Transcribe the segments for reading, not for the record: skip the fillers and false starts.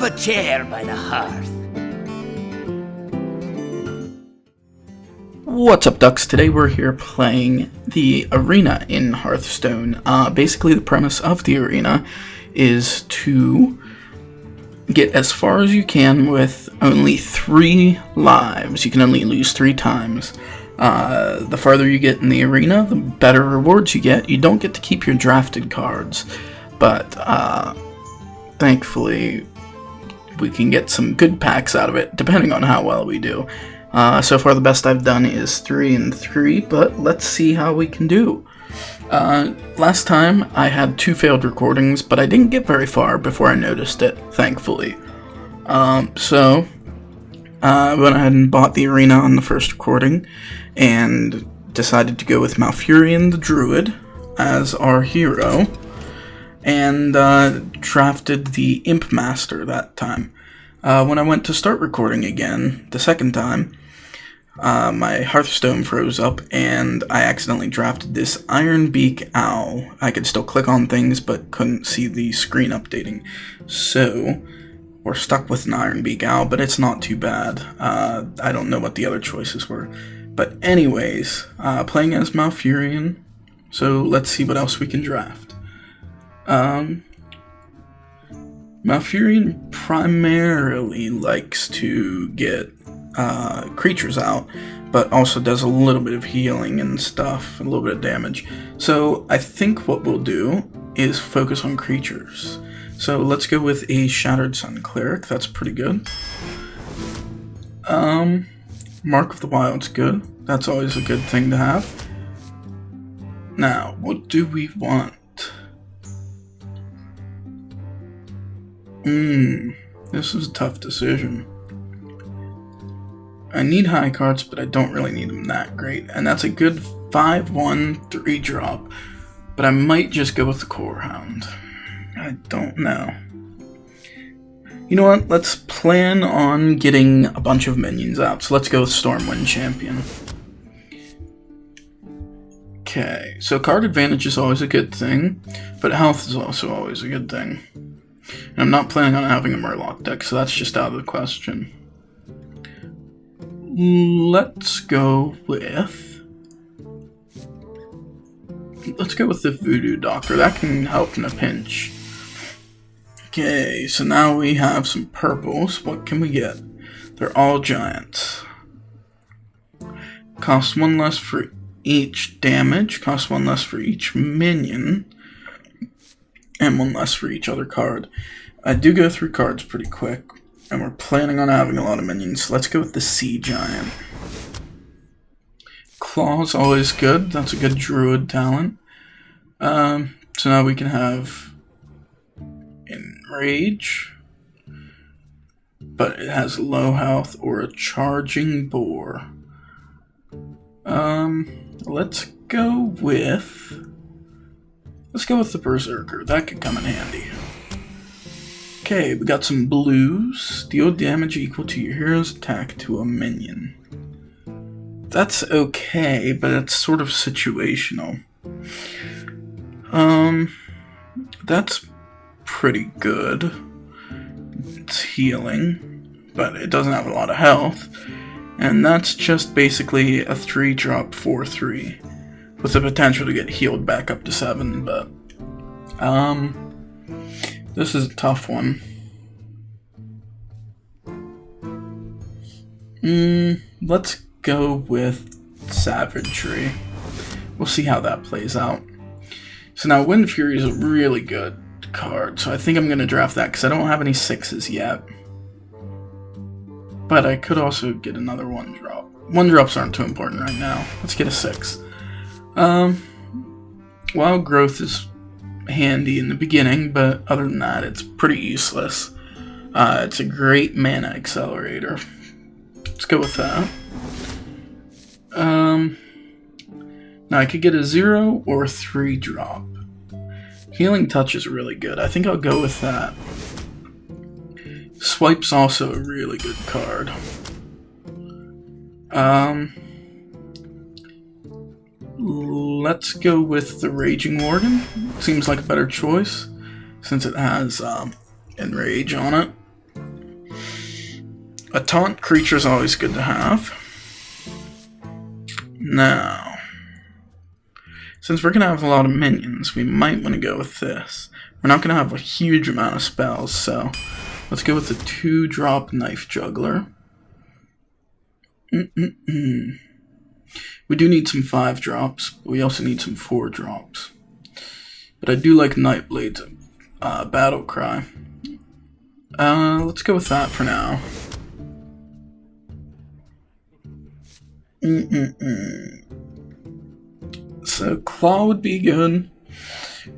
a chair by the hearth. What's up, Ducks? Today we're here playing the arena in Hearthstone. Basically the premise of the arena is to get as far as you can with only 3 lives. You can only lose 3 times. The farther you get in the arena, the better rewards you get. You don't get to keep your drafted cards, but thankfully we can get some good packs out of it, depending on how well we do. So far the best I've done is 3 and 3, but let's see how we can do. Last time I had 2 failed recordings, but I didn't get very far before I noticed it, thankfully. So I went ahead and bought the arena on the first recording, and decided to go with Malfurion the Druid as our hero, and drafted the Imp Master that time. When I went to start recording again, the second time, my Hearthstone froze up, and I accidentally drafted this Iron Beak Owl. I could still click on things, but couldn't see the screen updating. So, we're stuck with an Iron Beak Owl, but it's not too bad. I don't know what the other choices were. But anyways, playing as Malfurion, so let's see what else we can draft. Malfurion primarily likes to get creatures out, but also does a little bit of healing and stuff, a little bit of damage. So I think what we'll do is focus on creatures. So let's go with a Shattered Sun Cleric. That's pretty good. Mark of the Wild's good. That's always a good thing to have. Now, what do we want? This is a tough decision. I need high cards, but I don't really need them that great. And that's a good 5/1 3-drop. But I might just go with the Core Hound. I don't know. You know what? Let's plan on getting a bunch of minions out. So let's go with Stormwind Champion. Okay, so card advantage is always a good thing, but health is also always a good thing. And I'm not planning on having a Murloc deck, so that's just out of the question. Let's go with the Voodoo Doctor. That can help in a pinch. Okay, so now we have some purples. What can we get? They're all giants. Cost 1 less for each damage, cost 1 less for each minion, and 1 less for each other card. I do go through cards pretty quick, and we're planning on having a lot of minions. So let's go with the Sea Giant. Claw's always good. That's a good Druid talent. So now we can have Enrage, but it has low health, or a Charging Boar. Let's go with the Berserker. That could come in handy. Okay, we got some blues. Deal damage equal to your hero's attack to a minion. That's okay, but it's sort of situational. That's pretty good. It's healing, but it doesn't have a lot of health. And that's just basically a 3-drop 4/3 with the potential to get healed back up to 7, but this is a tough one. Let's go with Savagery. We'll see how that plays out. So now Wind Fury is a really good card, so I think I'm going to draft that because I don't have any 6s yet. But I could also get another 1-drop. 1-drops aren't too important right now. Let's get a 6. Wild Growth is handy in the beginning, but other than that, it's pretty useless. It's a great mana accelerator. Let's go with that. Now I could get a 0 or a 3-drop. Healing Touch is really good. I think I'll go with that. Swipe's also a really good card. Let's go with the Raging Worgen. Seems like a better choice since it has Enrage on it. A taunt creature is always good to have. Now, since we're going to have a lot of minions, we might want to go with this. We're not going to have a huge amount of spells, so let's go with the 2-drop Knife Juggler. We do need some 5-drops, but we also need some 4-drops. But I do like Nightblade's Battle Cry. Let's go with that for now. So Claw would be good,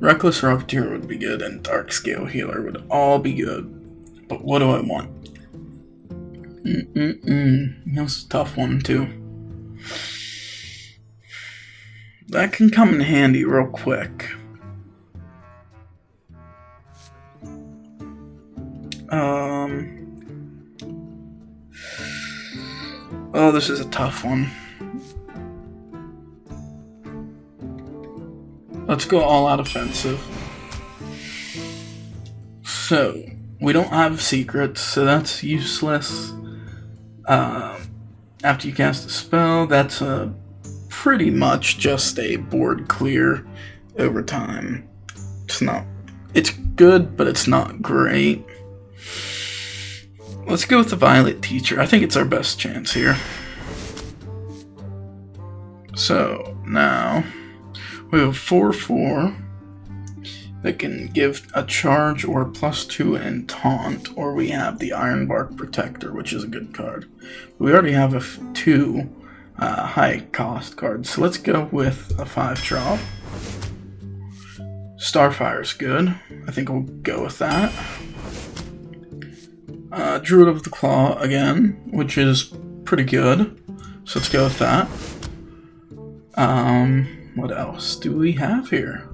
Reckless Rocketeer would be good, and Dark Scale Healer would all be good. But what do I want? That's a tough one too. That can come in handy real quick. Oh, this is a tough one. Let's go all out offensive. So, we don't have secrets, so that's useless. After you cast a spell, that's pretty much just a board clear over time. It's good, but it's not great. Let's go with the Violet Teacher. I think it's our best chance here. So, now we have 4/4 that can give a charge or a +2 and taunt, or we have the Ironbark Protector, which is a good card. We already have 2 high cost cards, so let's go with a 5-drop. Starfire's good. I think we'll go with that. Druid of the Claw again, which is pretty good. So let's go with that. What else do we have here?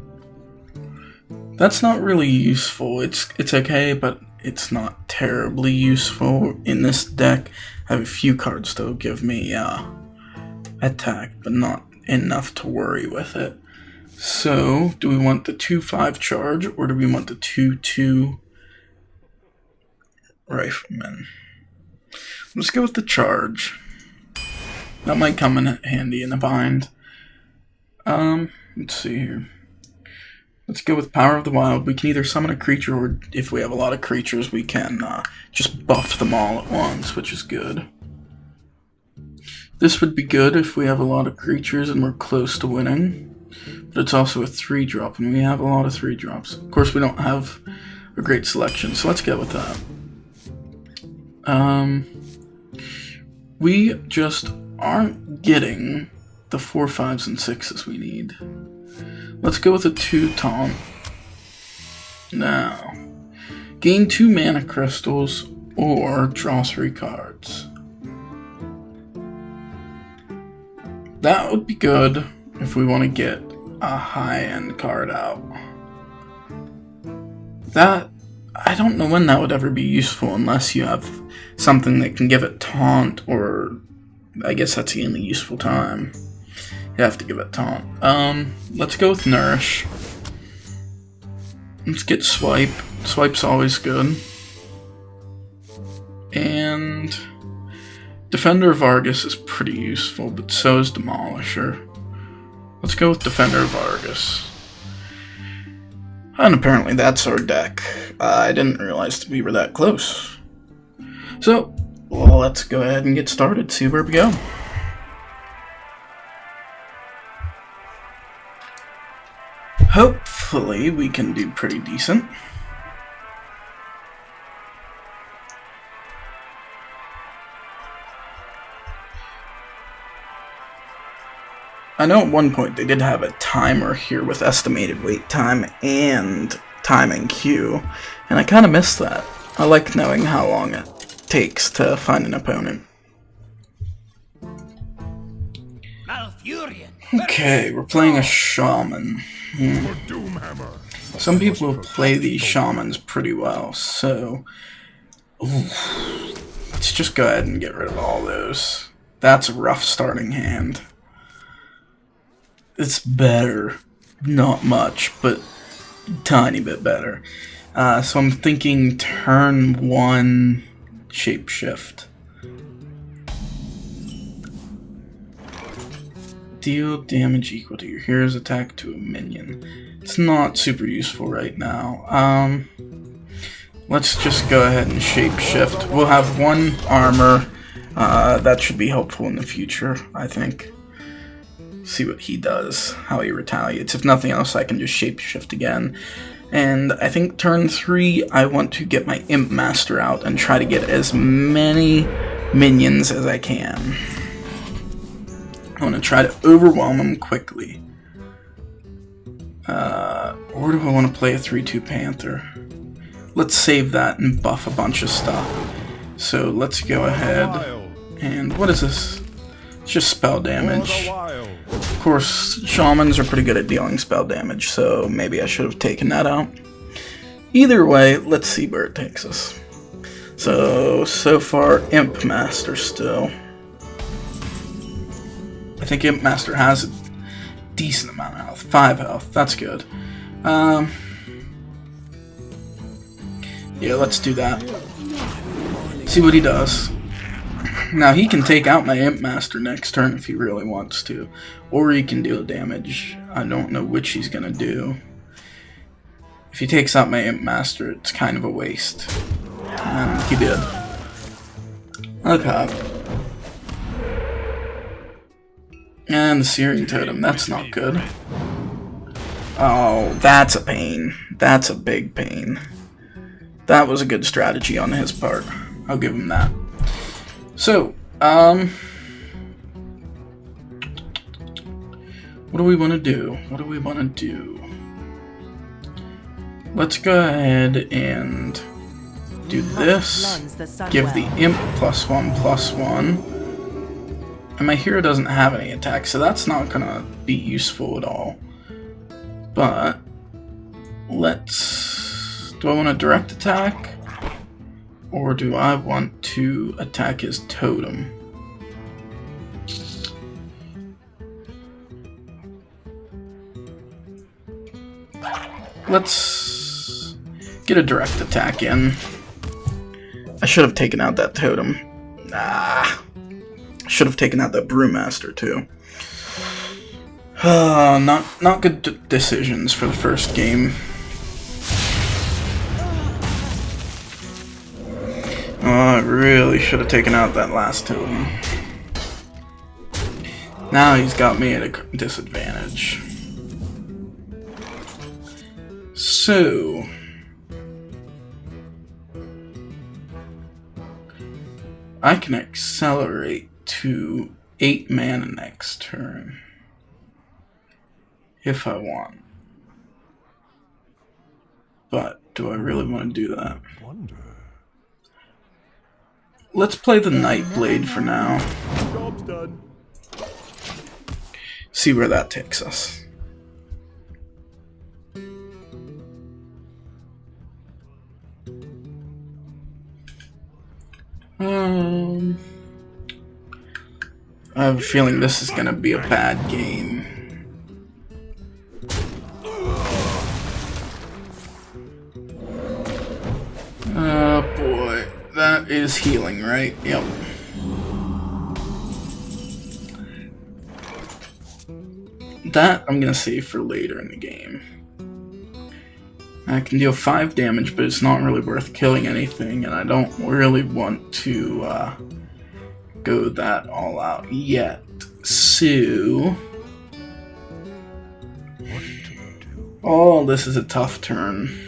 That's not really useful. It's okay, but it's not terribly useful in this deck. I have a few cards that'll give me attack, but not enough to worry with it. So, do we want the 2/5 charge, or do we want the 2/2 Rifleman? Let's go with the charge. That might come in handy in a bind. Let's see here. Let's go with Power of the Wild. We can either summon a creature, or if we have a lot of creatures, we can just buff them all at once, which is good. This would be good if we have a lot of creatures and we're close to winning. But it's also a 3-drop, and we have a lot of 3-drops. Of course, we don't have a great selection, so let's go with that. We just aren't getting the 4, 5s, and 6s we need. Let's go with a 2 taunt. Now, gain 2 mana crystals or draw 3 cards. That would be good if we want to get a high-end card out. That, I don't know when that would ever be useful unless you have something that can give it taunt, or I guess that's the only useful time. You have to give it taunt. Let's go with Nourish. Let's get Swipe. Swipe's always good. And Defender of Argus is pretty useful, but so is Demolisher. Let's go with Defender of Argus. And apparently that's our deck. I didn't realize that we were that close. So, well, let's go ahead and get started, see where we go. Hopefully we can do pretty decent. I know at one point they did have a timer here with estimated wait time and time in queue, and I kind of miss that. I like knowing how long it takes to find an opponent. Okay, we're playing a shaman. Some people play these shamans pretty well, so let's just go ahead and get rid of all those. That's a rough starting hand. It's better. Not much, but a tiny bit better. So I'm thinking turn 1 Shapeshift. Deal damage equal to your hero's attack to a minion. It's not super useful right now. Let's just go ahead and shapeshift. We'll have 1 armor. That should be helpful in the future, I think. See what he does, how he retaliates. If nothing else, I can just shapeshift again. And I think turn 3, I want to get my Imp Master out and try to get as many minions as I can. I want to try to overwhelm them quickly. Or do I want to play a 3-2 Panther? Let's save that and buff a bunch of stuff. So let's go ahead and... what is this? It's just spell damage. Of course, shamans are pretty good at dealing spell damage, so maybe I should have taken that out. Either way, let's see where it takes us. So far, Imp Master still. I think Imp Master has a decent amount of health. 5 health, that's good. Yeah, let's do that. See what he does. Now, he can take out my Imp Master next turn if he really wants to. Or he can deal damage. I don't know which he's going to do. If he takes out my Imp Master, it's kind of a waste. And he did. Okay. And the Searing Totem, that's not good. Oh, that's a pain. That's a big pain. That was a good strategy on his part. I'll give him that. So, what do we want to do? What do we want to do? Let's go ahead and do this. Give the Imp +1/+1. And my hero doesn't have any attacks, so that's not gonna be useful at all. But let's... do I want a direct attack? Or do I want to attack his totem? Let's get a direct attack in. I should have taken out that totem. Should have taken out that Brewmaster too. Not good decisions for the first game. Oh, I really should have taken out that last totem. Now he's got me at a disadvantage. So... I can accelerate to 8 mana next turn. If I want. But, do I really want to do that? Let's play the Nightblade for now. Job's done. See where that takes us. I have a feeling this is gonna be a bad game. Oh boy, that is healing, right? Yep. That I'm gonna save for later in the game. I can deal 5 damage, but it's not really worth killing anything, and I don't really want to go that all out yet. So... oh, this is a tough turn.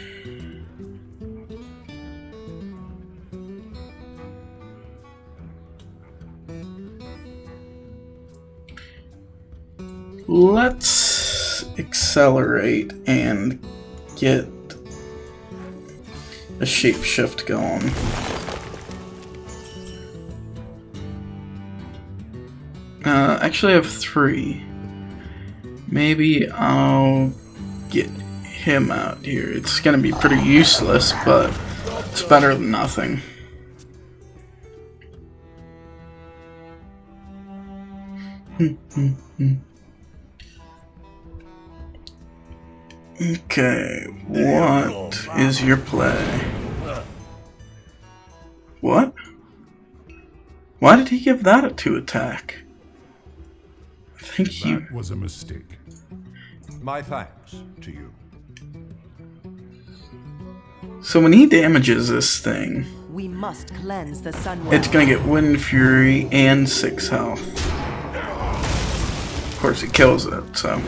Let's accelerate and get a shapeshift going. Actually I have 3. Maybe I'll get him out here. It's gonna be pretty useless, but it's better than nothing. Okay, what is your play? What? Why did he give that a 2 attack? I think he... That was a mistake. My thanks to you. So when he damages this thing, We must cleanse the sun. it's gonna get Wind Fury and 6 health. Of course, he kills it, so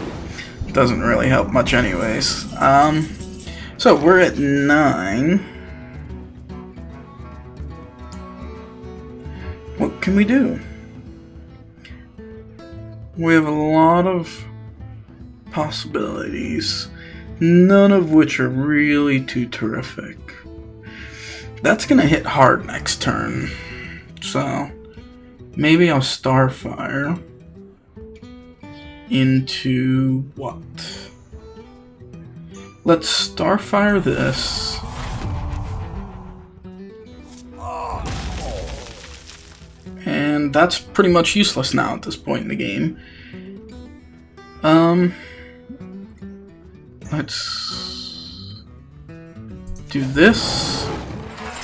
it doesn't really help much anyways. So we're at 9. What can we do? We have a lot of possibilities, none of which are really too terrific. That's gonna hit hard next turn, so maybe I'll Starfire into what? Let's Starfire this. And that's pretty much useless now at this point in the game. Let's do this,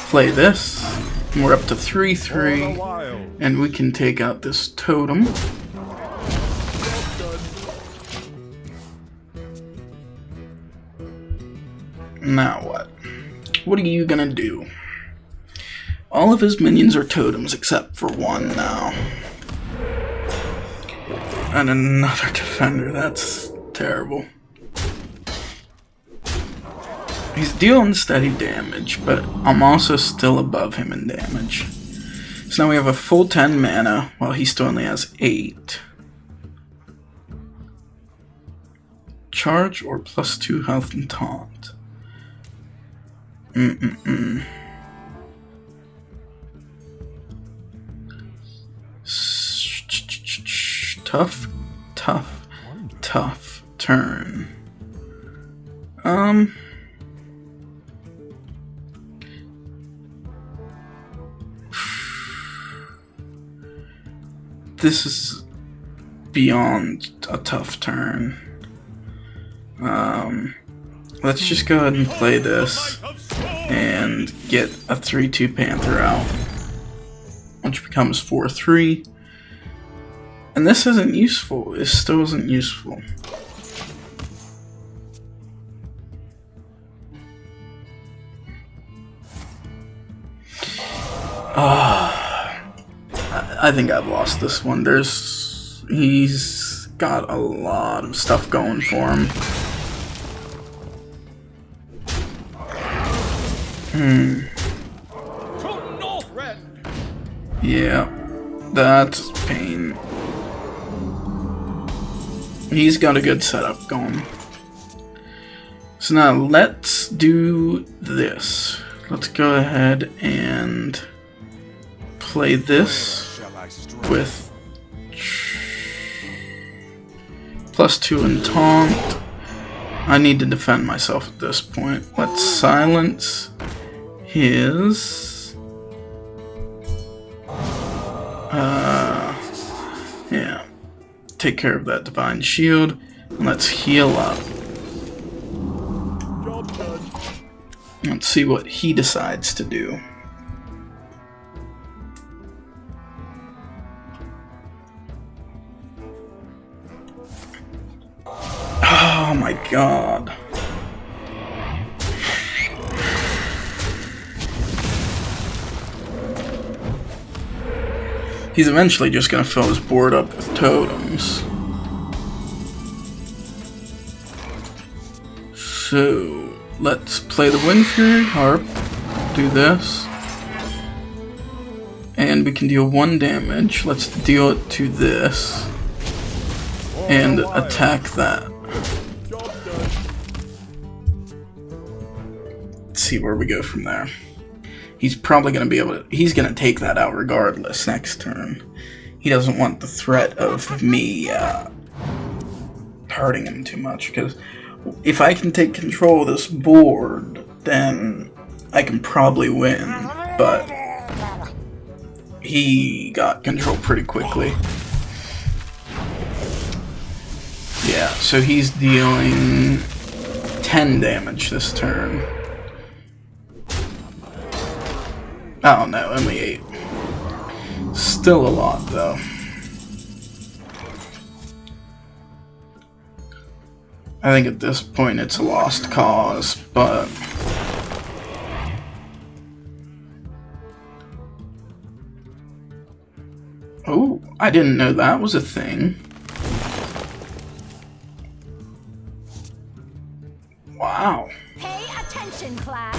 play this, and we're up to 3/3, and we can take out this totem. Now what? What are you gonna do? All of his minions are totems except for one now. And another defender, that's terrible. He's dealing steady damage, but I'm also still above him in damage. So now we have a full 10 mana, while he still only has 8. Charge or +2 health and taunt. Tough turn. This is beyond a tough turn. Let's just go ahead and play this and get a 3/2 Panther out, which becomes 4/3. And this isn't useful. It still isn't useful. I think I've lost this one. He's got a lot of stuff going for him. Yeah, that's pain. He's got a good setup going. So now let's do this. Let's go ahead and play this with +2 and taunt. I need to defend myself at this point. Let's silence his... yeah. Take care of that Divine Shield. And let's heal up. Let's see what he decides to do. Oh my god. He's eventually just gonna fill his board up with totems. So, let's play the Wind Fury Harp, do this, and we can deal 1 damage. Let's deal it to this, and attack that. Let's see where we go from there. He's probably going to be able to... He's going to take that out regardless next turn. He doesn't want the threat of me hurting him too much, because if I can take control of this board, then I can probably win, but he got control pretty quickly. Yeah, so he's dealing 10 damage this turn. Oh no, only 8. Still a lot, though. I think at this point it's a lost cause, but... Oh, I didn't know that was a thing. Wow. Pay attention, class.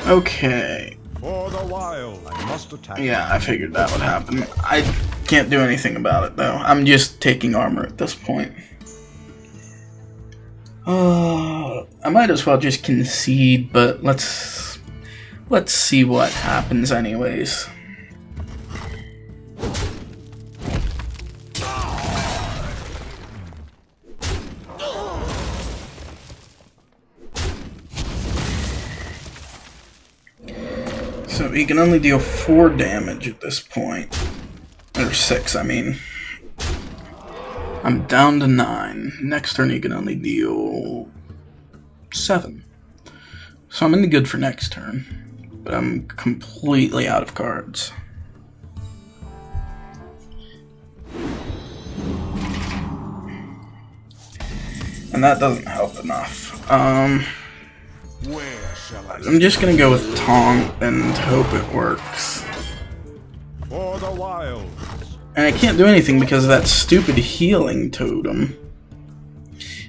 Okay. For the wild, I must attack. Yeah, I figured that would happen. I can't do anything about it, though. I'm just taking armor at this point. I might as well just concede, but let's see what happens anyways. So he can only deal 4 damage at this point. Or 6, I mean. I'm down to 9. Next turn he can only deal 7. So I'm in the good for next turn. But I'm completely out of cards. And that doesn't help enough. Where shall I I'm just gonna go with Taunt and hope it works. For the wild. And I can't do anything because of that stupid healing totem.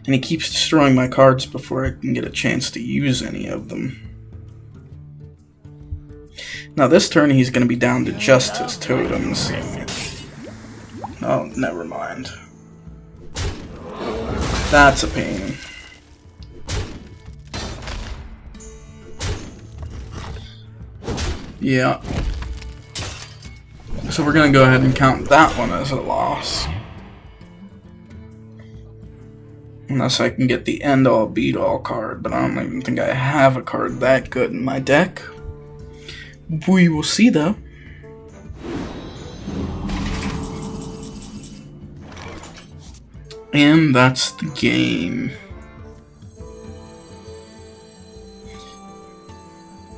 And he keeps destroying my cards before I can get a chance to use any of them. Now this turn he's going to be down to just his totems. Oh, never mind. That's a pain. Yeah. So we're going to go ahead and count that one as a loss. Unless I can get the end-all beat-all card, but I don't even think I have a card that good in my deck. We will see, though. And that's the game.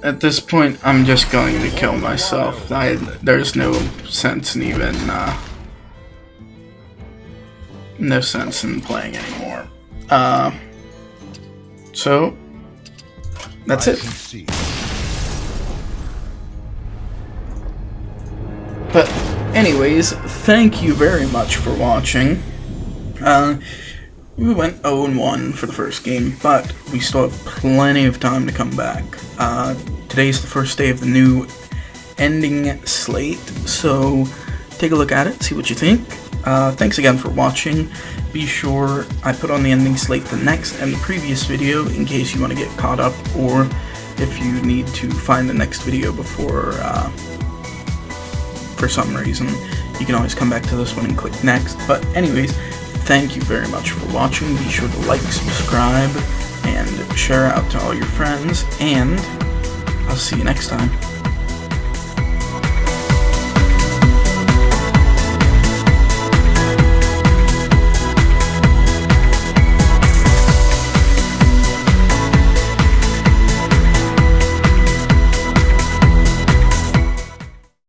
At this point, I'm just going to kill myself. There's no sense in even, no sense in playing anymore. So, that's it. But, anyways, thank you very much for watching. We went 0-1 for the first game, but we still have plenty of time to come back. Today's the first day of the new ending slate, so take a look at it, see what you think. Thanks again for watching. Be sure I put on the ending slate the next and the previous video in case you want to get caught up, or if you need to find the next video before, for some reason, you can always come back to this one and click next. But anyways, thank you very much for watching. Be sure to like, subscribe, and share out to all your friends, and I'll see you next time.